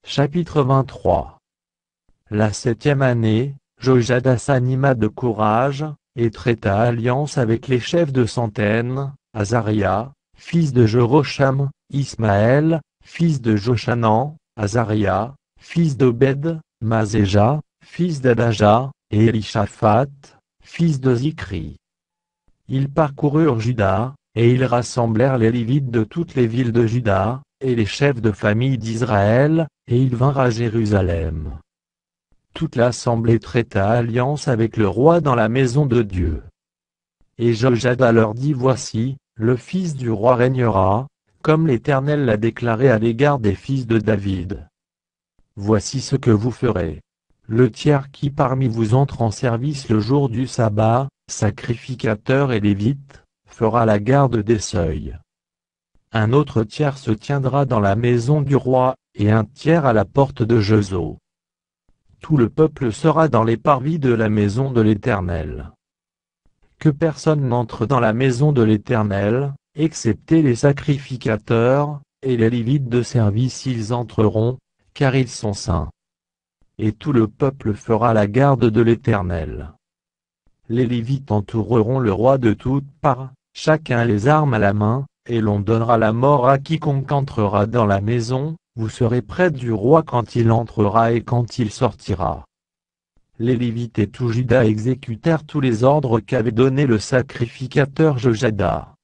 Chapitre 23. La 7e année, Jojada s'anima de courage, et traita alliance avec les chefs de centaines, Azaria, fils de Jerocham, Ismaël, fils de Joshanan, Azaria, fils d'Obed, Mazéja, fils d'Adaja, et Elishaphat, fils de Zikri. Ils parcoururent Juda, et ils rassemblèrent les Lévites de toutes les villes de Juda, et les chefs de famille d'Israël, et ils vinrent à Jérusalem. Toute l'assemblée traita alliance avec le roi dans la maison de Dieu. Et Jojada leur dit: Voici, le fils du roi régnera, comme l'Éternel l'a déclaré à l'égard des fils de David. Voici ce que vous ferez. Le tiers qui parmi vous entre en service le jour du sabbat, sacrificateur et lévite, fera la garde des seuils. Un autre tiers se tiendra dans la maison du roi, et un tiers à la porte de Jezo. Tout le peuple sera dans les parvis de la maison de l'Éternel. Que personne n'entre dans la maison de l'Éternel, excepté les sacrificateurs, et les lévites de service ils entreront, car ils sont saints. Et tout le peuple fera la garde de l'Éternel. Les lévites entoureront le roi de toutes parts, chacun les armes à la main, et l'on donnera la mort à quiconque entrera dans la maison. Vous serez près du roi quand il entrera et quand il sortira. Les Lévites et tout Juda exécutèrent tous les ordres qu'avait donnés le sacrificateur Jojada.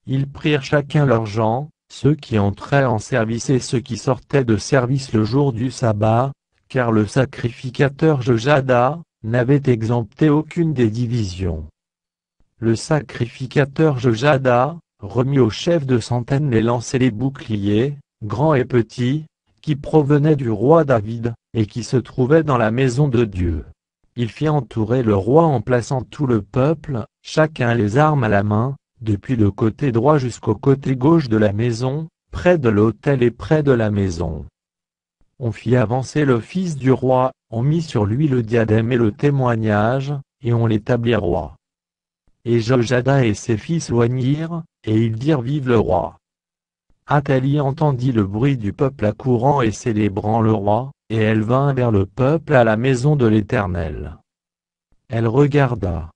Ils prirent chacun leurs gens, ceux qui entraient en service et ceux qui sortaient de service le jour du sabbat, car le sacrificateur Jojada n'avait exempté aucune des divisions. Le sacrificateur Jojada remit au chef de centaines les lances et les boucliers, grands et petits, qui provenaient du roi David, et qui se trouvaient dans la maison de Dieu. Il fit entourer le roi en plaçant tout le peuple, chacun les armes à la main, depuis le côté droit jusqu'au côté gauche de la maison, près de l'autel et près de la maison. On fit avancer le fils du roi, on mit sur lui le diadème et le témoignage, et on l'établit roi. Et Jojada et ses fils loignirent, et ils dirent: Vive le roi! Athalie entendit le bruit du peuple accourant et célébrant le roi, et elle vint vers le peuple à la maison de l'Éternel. Elle regarda.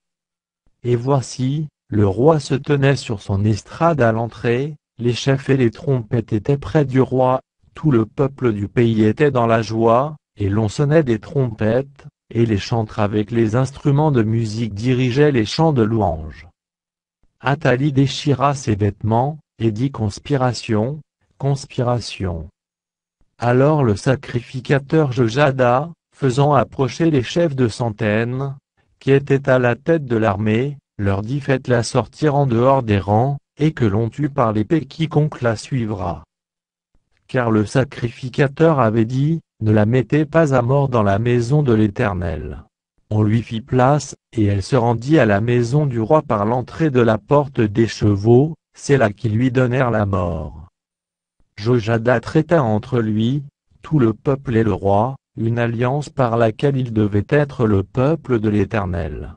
Et voici, le roi se tenait sur son estrade à l'entrée, les chefs et les trompettes étaient près du roi, tout le peuple du pays était dans la joie, et l'on sonnait des trompettes, et les chantres avec les instruments de musique dirigeaient les chants de louange. Athalie déchira ses vêtements, et dit: Conspiration, conspiration. Alors le sacrificateur Jojada, faisant approcher les chefs de centaines, qui étaient à la tête de l'armée, leur dit: Faites-la sortir en dehors des rangs, et que l'on tue par l'épée quiconque la suivra. Car le sacrificateur avait dit: Ne la mettez pas à mort dans la maison de l'Éternel. On lui fit place, et elle se rendit à la maison du roi par l'entrée de la porte des chevaux. C'est là qu'ils lui donnèrent la mort. Jojada traita entre lui, tout le peuple et le roi, une alliance par laquelle il devait être le peuple de l'Éternel.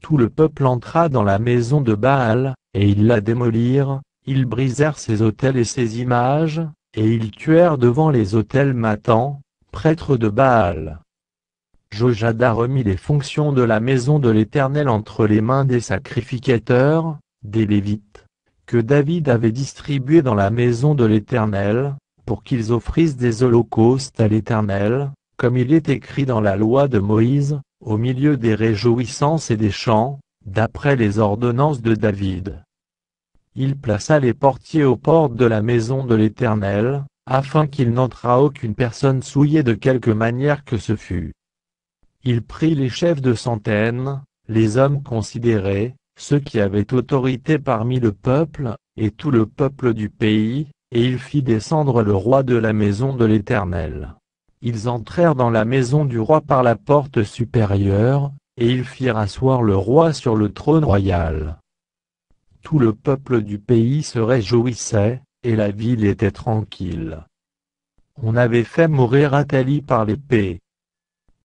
Tout le peuple entra dans la maison de Baal, et ils la démolirent, ils brisèrent ses autels et ses images, et ils tuèrent devant les autels Mathan, prêtre de Baal. Jojada remit les fonctions de la maison de l'Éternel entre les mains des sacrificateurs, des Lévites, que David avait distribués dans la maison de l'Éternel, pour qu'ils offrissent des holocaustes à l'Éternel, comme il est écrit dans la loi de Moïse, au milieu des réjouissances et des chants, d'après les ordonnances de David. Il plaça les portiers aux portes de la maison de l'Éternel, afin qu'il n'entrât aucune personne souillée de quelque manière que ce fût. Il prit les chefs de centaines, les hommes considérés, ceux qui avaient autorité parmi le peuple, et tout le peuple du pays, et il fit descendre le roi de la maison de l'Éternel. Ils entrèrent dans la maison du roi par la porte supérieure, et ils firent asseoir le roi sur le trône royal. Tout le peuple du pays se réjouissait, et la ville était tranquille. On avait fait mourir Athalie par l'épée.